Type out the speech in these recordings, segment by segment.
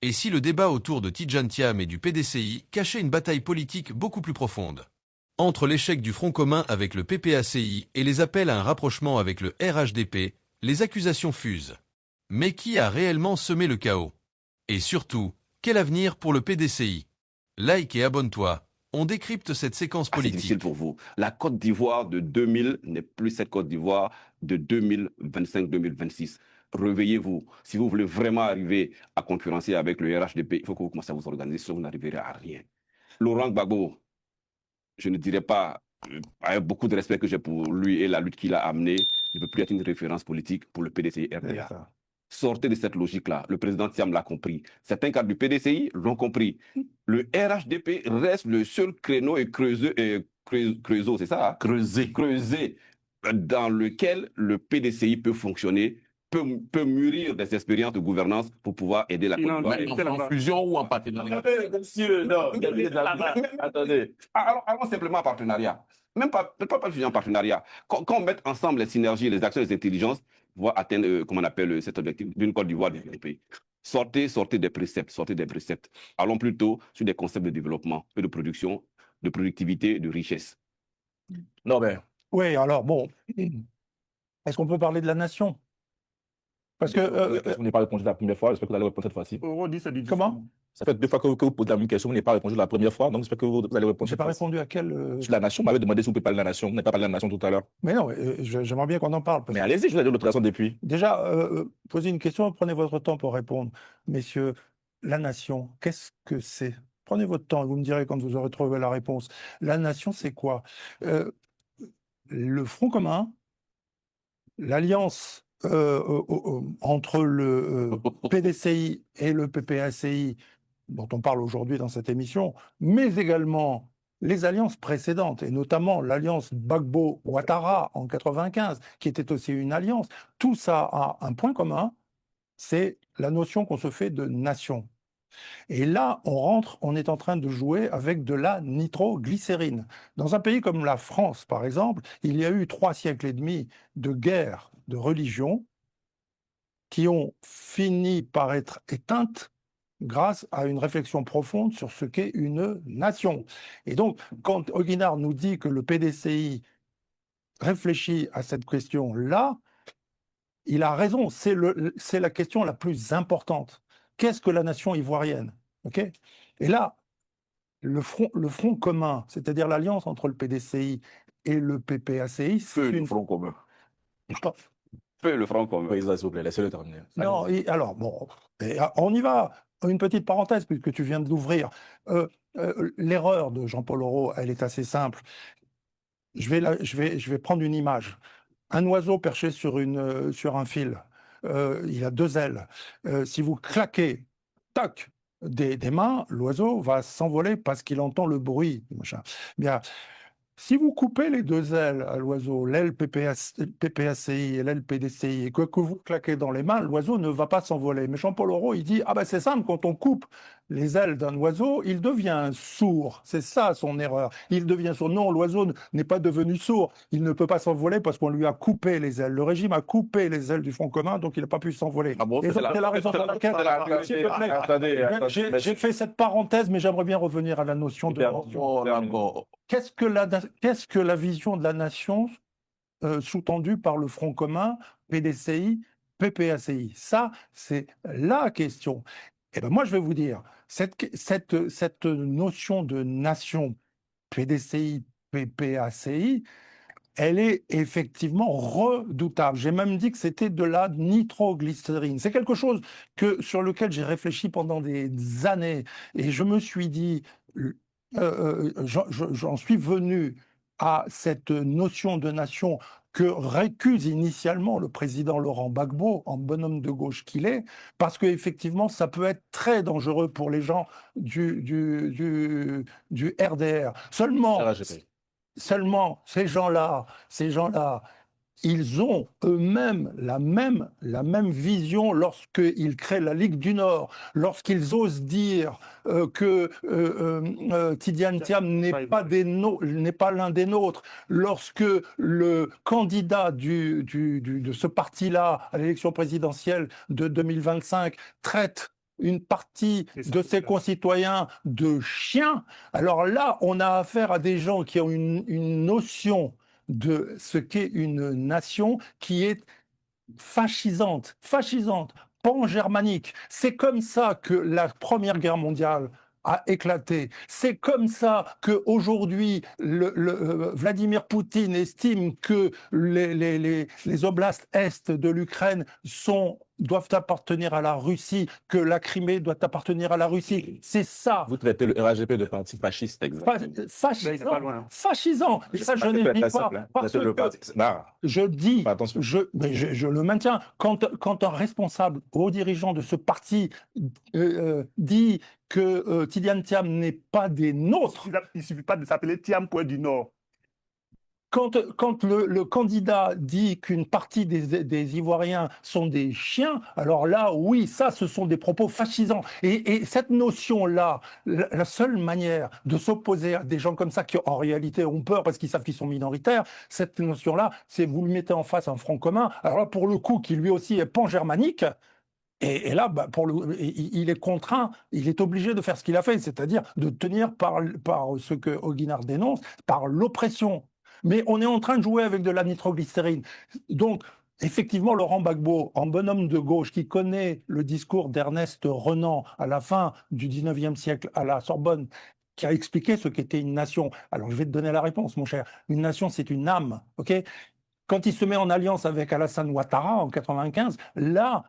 Et si le débat autour de Tidjane Thiam et du PDCI cachait une bataille politique beaucoup plus profonde? Entre l'échec du Front commun avec le PPACI et les appels à un rapprochement avec le RHDP, les accusations fusent. Mais qui a réellement semé le chaos? Et surtout, quel avenir pour le PDCI? Like et abonne-toi, on décrypte cette séquence C'est politique. difficile pour vous. La Côte d'Ivoire de 2000 n'est plus cette Côte d'Ivoire de 2025-2026. Réveillez-vous. Si vous voulez vraiment arriver à concurrencer avec le RHDP, il faut que vous commencez à vous organiser, sinon vous n'arriverez à rien. Laurent Gbagbo, je ne dirais pas, avec beaucoup de respect que j'ai pour lui et la lutte qu'il a amenée, ne peut plus être une référence politique pour le PDCI RDA. Sortez de cette logique-là. Le président Thiam l'a compris. Certains cadres du PDCI l'ont compris. Le RHDP reste le seul créneau et creuseau, c'est ça? Creusé dans lequel le PDCI peut fonctionner, peut mûrir des expériences de gouvernance pour pouvoir aider la Côte d'Ivoire. En fusion ou en partenariat? Monsieur, non. Attendez. Alors simplement en partenariat. Même pas fusion en partenariat. Quand on met ensemble les synergies, les actions, les intelligences, pouvoir atteindre, comment on appelle cet objectif d'une Côte d'Ivoire développée. Sortez des préceptes. Allons plutôt sur des concepts de développement, de production, de productivité, de richesse. Non, mais... Oui, alors bon, est-ce qu'on peut parler de la nation? Parce que... vous n'avez pas répondu la première fois, j'espère que vous allez répondre cette fois-ci. Comment? Ça fait 2 fois que vous posez la même question, vous n'avez pas répondu la première fois, donc j'espère que vous allez répondre. J'ai pas répondu à quelle... Sur la nation, vous m'avez demandé si vous pouvez parler de la nation, vous n'avez pas parlé de la nation tout à l'heure. Mais non, j'aimerais bien qu'on en parle. Mais allez-y, je vous ai donné l'autre raison depuis. Déjà, posez une question, prenez votre temps pour répondre. Messieurs, la nation, qu'est-ce que c'est? Prenez votre temps, vous me direz quand vous aurez trouvé la réponse. La nation, c'est quoi? Le Front commun, l'alliance entre le PDCI et le PPACI, dont on parle aujourd'hui dans cette émission, mais également les alliances précédentes, et notamment l'alliance Gbagbo-Ouattara en 95, qui était aussi une alliance, tout ça a un point commun, c'est la notion qu'on se fait de nation. Et là, on est en train de jouer avec de la nitroglycérine. Dans un pays comme la France, par exemple, il y a eu 3 siècles et demi de guerre de religion qui ont fini par être éteintes grâce à une réflexion profonde sur ce qu'est une nation. Et donc, quand Oguinard nous dit que le PDCI réfléchit à cette question-là, il a raison, c'est la question la plus importante. Qu'est-ce que la nation ivoirienne? Okay. Et là, le front commun, c'est-à-dire l'alliance entre le PDCI et le PPACI, c'est le front commun. Feu le front commun. S'il vous plaît, laissez-le terminer. Non, alors, bon, on y va. Une petite parenthèse, puisque tu viens de l'ouvrir. L'erreur de Jean-Paul Aureau, elle est assez simple. Je vais prendre une image. Un oiseau perché sur un fil. Il a 2 ailes. Si vous claquez, tac, des mains, l'oiseau va s'envoler parce qu'il entend le bruit. Bien. Si vous coupez les 2 ailes à l'oiseau, l'aile PPACI et l'aile PDCI, et que vous claquez dans les mains, l'oiseau ne va pas s'envoler. Mais Jean-Paul Aureau, il dit « Ah ben c'est simple, quand on coupe les ailes d'un oiseau, il devient sourd. » C'est ça son erreur. Il devient sourd. Non, l'oiseau n'est pas devenu sourd. Il ne peut pas s'envoler parce qu'on lui a coupé les ailes. Le régime a coupé les ailes du Front commun, donc il n'a pas pu s'envoler. Ah bon, c'est la raison pour laquelle... J'ai fait cette parenthèse, mais j'aimerais bien revenir à la notion de... Qu'est-ce que la vision de la nation sous-tendue par le Front commun, PDCI, PPACI? Ça, c'est la question. Et ben moi, je vais vous dire, cette notion de nation PDCI, PPACI, elle est effectivement redoutable. J'ai même dit que c'était de la nitroglycérine. C'est quelque chose sur lequel j'ai réfléchi pendant des années. Et je me suis dit... j'en suis venu à cette notion de nation que récuse initialement le président Laurent Gbagbo, en bonhomme de gauche qu'il est, parce qu'effectivement, ça peut être très dangereux pour les gens du RDR. Seulement, ces gens-là, ils ont eux-mêmes la même vision lorsqu'ils créent la Ligue du Nord, lorsqu'ils osent dire que Tidjane Thiam n'est pas l'un des nôtres, lorsque le candidat de ce parti-là à l'élection présidentielle de 2025 traite une partie de ses concitoyens de chiens, alors là, on a affaire à des gens qui ont une notion de ce qu'est une nation qui est fascisante, pan-germanique. C'est comme ça que la Première Guerre mondiale a éclaté. C'est comme ça qu'aujourd'hui, Vladimir Poutine estime que les oblasts est de l'Ukraine doivent appartenir à la Russie, que la Crimée doit appartenir à la Russie. C'est ça. Vous traitez le RHDP de parti fasciste, exactement. Fascisant. Et ça, je n'ai pas. Parce que je dis, mais je le maintiens, quand un responsable, haut dirigeant de ce parti dit que Tidjane Thiam n'est pas des nôtres. Il ne suffit pas de s'appeler Thiam Point du Nord. Quand le candidat dit qu'une partie des Ivoiriens sont des chiens, alors là, oui, ça, ce sont des propos fascisants. Et cette notion-là, la seule manière de s'opposer à des gens comme ça qui, en réalité, ont peur parce qu'ils savent qu'ils sont minoritaires, cette notion-là, c'est vous lui mettez en face un front commun. Alors là, pour le coup, qui lui aussi est pan-germanique, et là, bah, il est contraint, il est obligé de faire ce qu'il a fait, c'est-à-dire de tenir par ce que Auguinard dénonce, par l'oppression. Mais on est en train de jouer avec de la nitroglycérine. Donc, effectivement, Laurent Gbagbo, en bonhomme de gauche qui connaît le discours d'Ernest Renan à la fin du 19e siècle à la Sorbonne, qui a expliqué ce qu'était une nation. Alors, je vais te donner la réponse, mon cher. Une nation, c'est une âme, ok ? Quand il se met en alliance avec Alassane Ouattara en 95, là,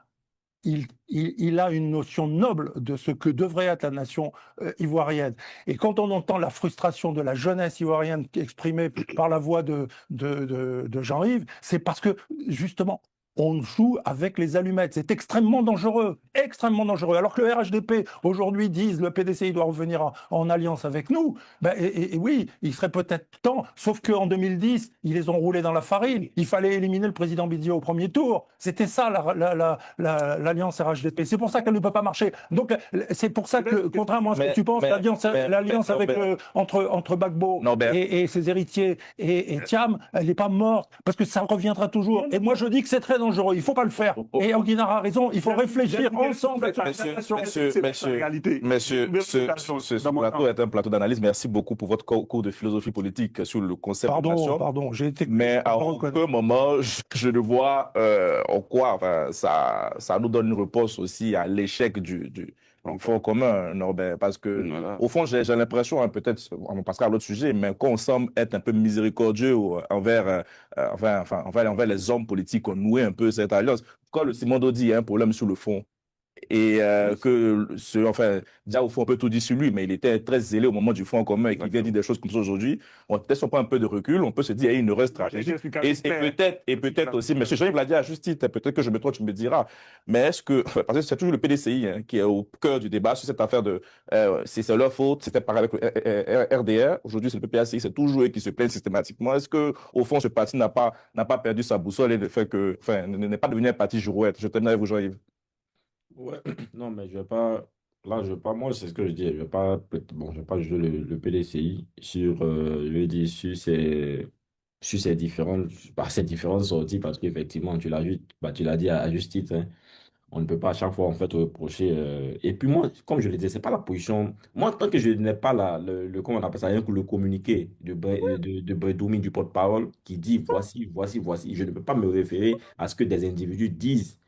il a une notion noble de ce que devrait être la nation ivoirienne. Et quand on entend la frustration de la jeunesse ivoirienne exprimée par la voix de Jean-Yves, c'est parce que, justement, on joue avec les allumettes. C'est extrêmement dangereux, extrêmement dangereux. Alors que le RHDP, aujourd'hui, disent le PDCI doit revenir en alliance avec nous, ben, et oui, il serait peut-être temps, sauf qu'en 2010, ils les ont roulés dans la farine. Il fallait éliminer le président Bidio au premier tour. C'était ça, l'alliance RHDP. C'est pour ça qu'elle ne peut pas marcher. Donc, c'est pour ça que, contrairement à ce que tu penses, l'alliance entre Gbagbo et ses héritiers et Thiam, elle n'est pas morte, parce que ça reviendra toujours. Et moi, je dis que c'est très dangereux. Il ne faut pas le faire. Et Auguinard a raison. Il faut réfléchir ensemble. Monsieur, ce plateau est un plateau d'analyse. Merci beaucoup pour votre cours de philosophie politique sur le concept de nation. Pardon, j'ai été... Mais à aucun moment, je ne vois en quoi ça nous donne une réponse aussi à l'échec du front commun, Norbert. Parce que, au fond, j'ai l'impression, peut-être, on passera à l'autre sujet, mais qu'on semble être un peu miséricordieux envers les hommes politiques qui ont noué un peu cette alliance. Quand le Simon dit, il y a un problème sur le fond. Et déjà au fond on peut tout dire sur lui, mais il était très zélé au moment du front commun et qu'il vient dire des choses comme ça aujourd'hui. On peut-être si on prend un peu de recul, on peut se dire il y a une heureuse stratégie. Et peut-être aussi, monsieur Jean-Yves l'a dit à juste titre, peut-être que je me trompe, tu me diras, mais est-ce que, parce que c'est toujours le PDCI qui est au cœur du débat sur cette affaire de si c'est leur faute, c'était pareil avec le RDR, aujourd'hui c'est le PPACI, c'est toujours eux qui se plaignent systématiquement. Est-ce que au fond ce parti n'a pas perdu sa boussole et le fait que, n'est pas devenu un parti girouette? Je termine avec vous, Jean-Yves. Ouais, non, mais je vais pas. Là, je vais pas. Moi, c'est ce que je dis. Je vais pas juger le PDCI sur, je vais dire, sur ces différentes sorties, parce qu'effectivement, tu l'as dit à juste titre, hein. On ne peut pas à chaque fois, en fait, reprocher. Et puis, moi, comme je le disais, c'est pas la position. Moi, tant que je n'ai pas comment on appelle ça, rien que le communiqué de Bredoumi, du porte-parole, qui dit voici, voici, voici, je ne peux pas me référer à ce que des individus disent.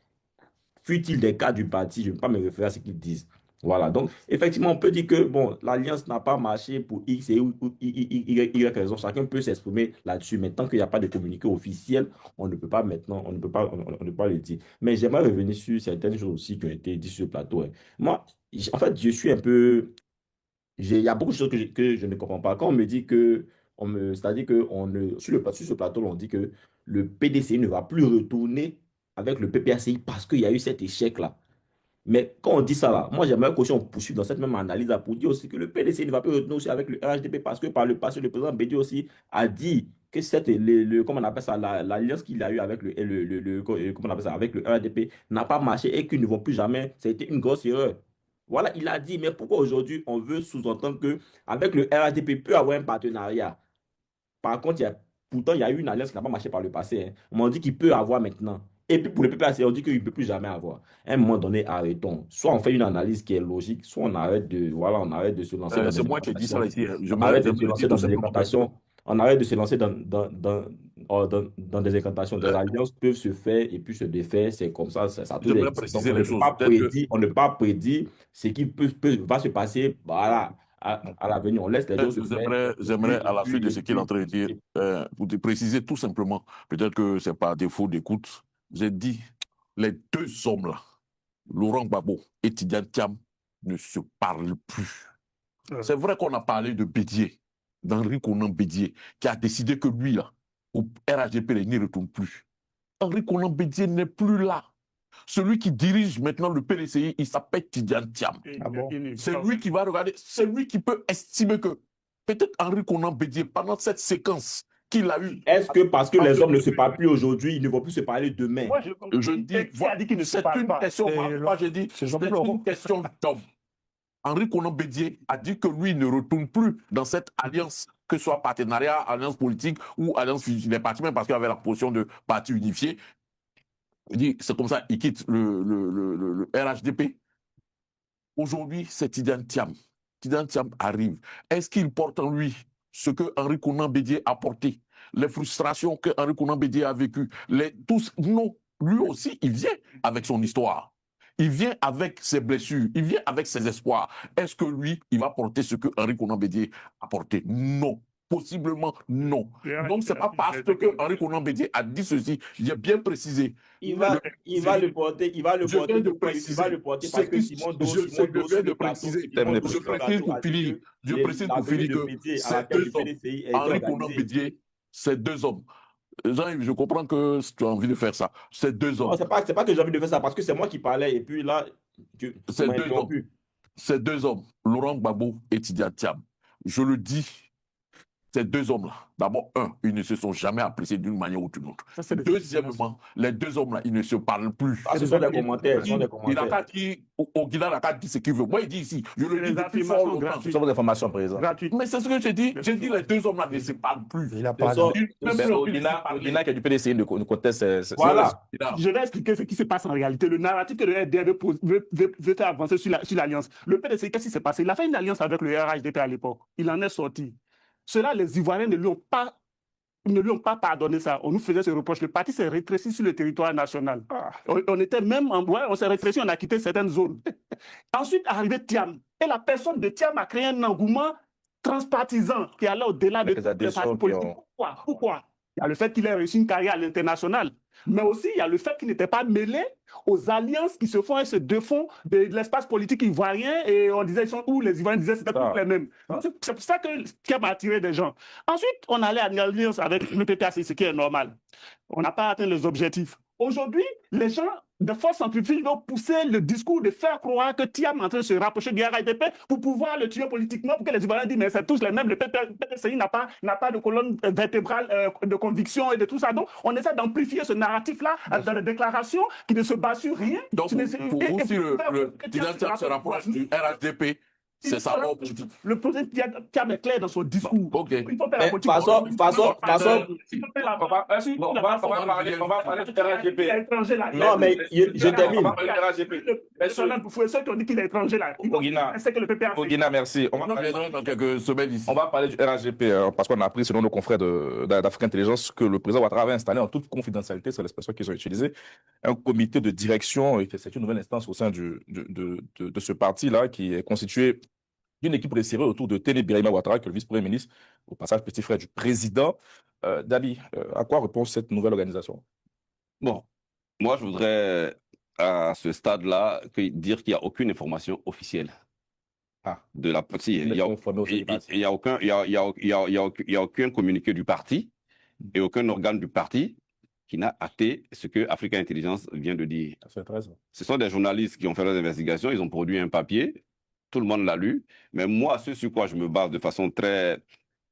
Fut-il des cas du parti, je ne vais pas me référer à ce qu'ils disent. Voilà, donc effectivement, on peut dire que bon, l'alliance n'a pas marché pour X et Y raison. Chacun peut s'exprimer là-dessus, mais tant qu'il n'y a pas de communiqué officiel, on ne peut pas maintenant, on ne peut pas le dire. Mais j'aimerais revenir sur certaines choses aussi qui ont été dites sur le plateau, hein. Moi, en fait, je suis un peu. Il y a beaucoup de choses que je ne comprends pas. Quand on me dit que. C'est-à-dire que sur ce plateau, on dit que le PDCI ne va plus retourner avec le PPACI parce qu'il y a eu cet échec-là. Mais quand on dit ça là, moi j'aimerais qu'aussi on poursuive dans cette même analyse là pour dire aussi que le PDCI ne va plus retourner aussi avec le RHDP parce que par le passé, le président Bédié aussi a dit que comment on appelle ça, l'alliance qu'il a eu avec comment on appelle ça, avec le RHDP n'a pas marché et qu'ils ne vont plus jamais. Ça a été une grosse erreur. Voilà, il a dit, mais pourquoi aujourd'hui on veut sous-entendre que avec le RHDP peut avoir un partenariat? Par contre, pourtant, il y a eu une alliance qui n'a pas marché par le passé, hein. On m'a dit qu'il peut avoir maintenant. Et puis pour le PPAC, on dit qu'il ne peut plus jamais avoir. À un moment donné, arrêtons. Soit on fait une analyse qui est logique, soit on arrête de, voilà, on arrête de se lancer dans des C'est moi qui ai dit ça incantations. ici. On arrête de se J'aimerais lancer dire dans tout des simplement. incantations. On arrête de se lancer dans des incantations. Des alliances peuvent se faire et puis se défaire. C'est comme ça a toujours J'aimerais existé. Donc préciser les choses. on ne peut pas prédire ce qui va se passer voilà, à l'avenir. On laisse les choses se faire. J'aimerais, à la suite de ce qu'il est en train de dire, pour te préciser tout simplement, peut-être que c'est par défaut d'écoute, j'ai dit, les deux hommes-là, Laurent Gbagbo et Tidiane Thiam, ne se parlent plus. C'est vrai qu'on a parlé de Bédier, d'Henri Konan Bédier, qui a décidé que lui, là, au RHDP, il n'y retourne plus. Henri Konan Bédier n'est plus là. Celui qui dirige maintenant le PDCI, il s'appelle Tidiane Thiam. Ah bon? C'est lui qui va regarder, c'est lui qui peut estimer que peut-être Henri Konan Bédier, pendant cette séquence qu'il a eue. Est-ce que parce que les hommes ne se parlent plus aujourd'hui, ils ne vont plus se parler demain? Moi, Je dis, c'est une question, moi je dis, c'est une question d'homme. Henri Konan Bédier a dit que lui ne retourne plus dans cette alliance, que ce soit partenariat, alliance politique ou alliance des partis, même parce qu'il y avait la position de parti unifié. Il dit, c'est comme ça, il quitte le RHDP. Aujourd'hui, c'est Tidiane Thiam. Tidiane Thiam arrive. Est-ce qu'il porte en lui ce que Henri Konan Bédier a porté, les frustrations que Henri Konan Bédier a vécues, tous? Non, lui aussi, il vient avec son histoire. Il vient avec ses blessures, il vient avec ses espoirs. Est-ce que lui, il va porter ce que Henri Konan Bédier a porté? Non. Possiblement non. Donc, ce n'est pas parce que Henri Konan Bédier a dit ceci, j'ai bien précisé. Il va le porter, il va le porter parce que Simon Dos, je viens de préciser, je précise pour finir que ces deux hommes, Henri Konan Bédier, ces deux hommes, Jean-Yves, je comprends que tu as envie de faire ça. Ces deux hommes. Non, c'est pas que j'ai envie de faire ça, parce que c'est moi qui parlais, et puis là, ces deux hommes, Laurent Gbagbo et Tidiane Thiam, je le dis, ces deux hommes-là, d'abord, ils ne se sont jamais appréciés d'une manière ou d'une autre. Deuxièmement, les deux hommes-là, ils ne se parlent plus. Ce sont des commentaires. Il n'a qu'à dire, Guinée n'a qu'à dire ce qu'il veut. Moi, il dit ici, je le dis depuis fort longtemps. Ce sont des informations, président. Mais c'est ce que j'ai dit. J'ai dit, les deux hommes-là ne se parlent plus. Il n'a pas Guinée qui a du PDCI ne conteste. Voilà. Je vais expliquer ce qui se passe en réalité. Le narratif que le RD veut faire avancer sur l'alliance. Le PDCI, qu'est-ce qui s'est passé? Il a fait une alliance avec le RHDP à l'époque. Il en est sorti. Cela, les Ivoiriens ne lui ont pas pardonné ça. On nous faisait ce reproche. Le parti s'est rétréci sur le territoire national. On était même on s'est rétréci, on a quitté certaines zones. Ensuite, arrivé Thiam. Et la personne de Thiam a créé un engouement transpartisan qui allait au-delà de les partis politiques. Pourquoi? Il y a le fait qu'il ait réussi une carrière à l'international, mais aussi il y a le fait qu'il n'était pas mêlé aux alliances qui se font et se défont de l'espace politique ivoirien, et on disait où les Ivoiriens disaient c'était tous les mêmes. C'est pour ça que Thiam a attiré des gens. Ensuite, on allait à une alliance avec le PPAC, ce qui est normal. On n'a pas atteint les objectifs. Aujourd'hui, les gens de force centrifuge vont pousser le discours de faire croire que Thiam est en train de se rapprocher du RHDP pour pouvoir le tuer politiquement, pour que les Ivoiriens disent mais c'est tous les mêmes, le PPCI n'a pas de colonne vertébrale de conviction et de tout ça. Donc on essaie d'amplifier ce narratif-là dans les déclarations qui ne se basent sur rien. Donc pour vous, si le Tidiane Thiam se rapproche du RHDP, c'est ça mon politique. Le président Thiam est clair dans son discours. Il faut faire la politique. On va parler du RHDP. Non, mais je termine. Ceux qui ont dit qu'il est étranger là. Guinée, merci. On va parler dans quelques semaines ici. On va parler du RHDP parce qu'on a appris, selon nos confrères d'Afrique Intelligence, que le président Ouattara avait installé en toute confidentialité, c'est l'expression qu'ils ont utilisée, un comité de direction. C'est une nouvelle instance au sein de ce parti-là qui est constitué d'une équipe resserrée autour de Téné Birahima Ouattara, qui est le vice-premier ministre, au passage petit frère du président. Dali, à quoi répond cette nouvelle organisation? Bon, moi je voudrais à ce stade-là dire qu'il n'y a aucune information officielle de la partie. Il n'y a aucun communiqué du parti et aucun organe du parti qui n'a acté ce que Africa Intelligence vient de dire. Ce sont des journalistes qui ont fait leurs investigations, ils ont produit un papier. Tout le monde l'a lu, mais moi, ce sur quoi je me base de façon très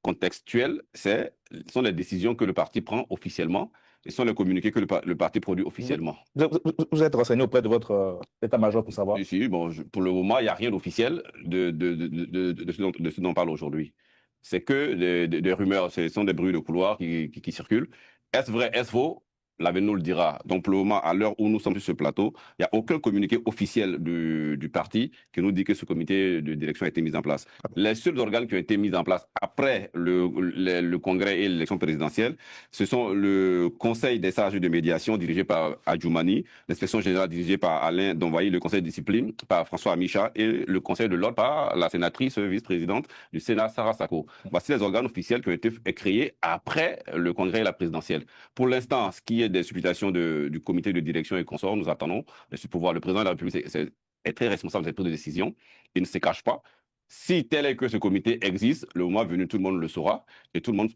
contextuelle, ce sont les décisions que le parti prend officiellement et ce sont les communiqués que le parti produit officiellement. Vous êtes renseigné auprès de votre état-major pour savoir? Oui, bon, pour le moment, il n'y a rien d'officiel de ce dont on parle aujourd'hui. C'est que des rumeurs, ce sont des bruits de couloir qui circulent. Est-ce vrai, est-ce faux? l'avenir nous le dira. Donc, pour le moment, à l'heure où nous sommes sur ce plateau, il n'y a aucun communiqué officiel du parti qui nous dit que ce comité de direction a été mis en place. Les seuls organes qui ont été mis en place après le congrès et l'élection présidentielle, ce sont le conseil des sages de médiation dirigé par Adjoumani, l'inspection générale dirigée par Alain Donvaï, le conseil de discipline par François Amicha et le conseil de l'ordre par la sénatrice vice-présidente du Sénat, Sarah Sako. Voici les organes officiels qui ont été créés après le congrès et la présidentielle. Pour l'instant, ce qui est des supputations du comité de direction et consorts, nous attendons de pouvoir. Le président de la République est très responsable de cette prise de décision. Il ne se cache pas. Si tel est que ce comité existe, le moment venu, tout le monde le saura et tout le monde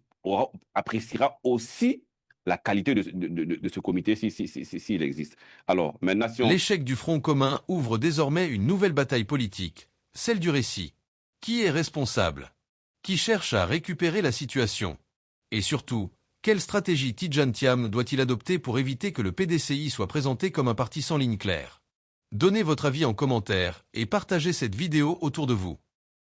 appréciera aussi la qualité de ce comité s'il existe. Alors, maintenant, l'échec du Front commun ouvre désormais une nouvelle bataille politique, celle du récit. Qui est responsable? Qui cherche à récupérer la situation? Et surtout, quelle stratégie Tidjane Thiam doit-il adopter pour éviter que le PDCI soit présenté comme un parti sans ligne claire? Donnez votre avis en commentaire et partagez cette vidéo autour de vous.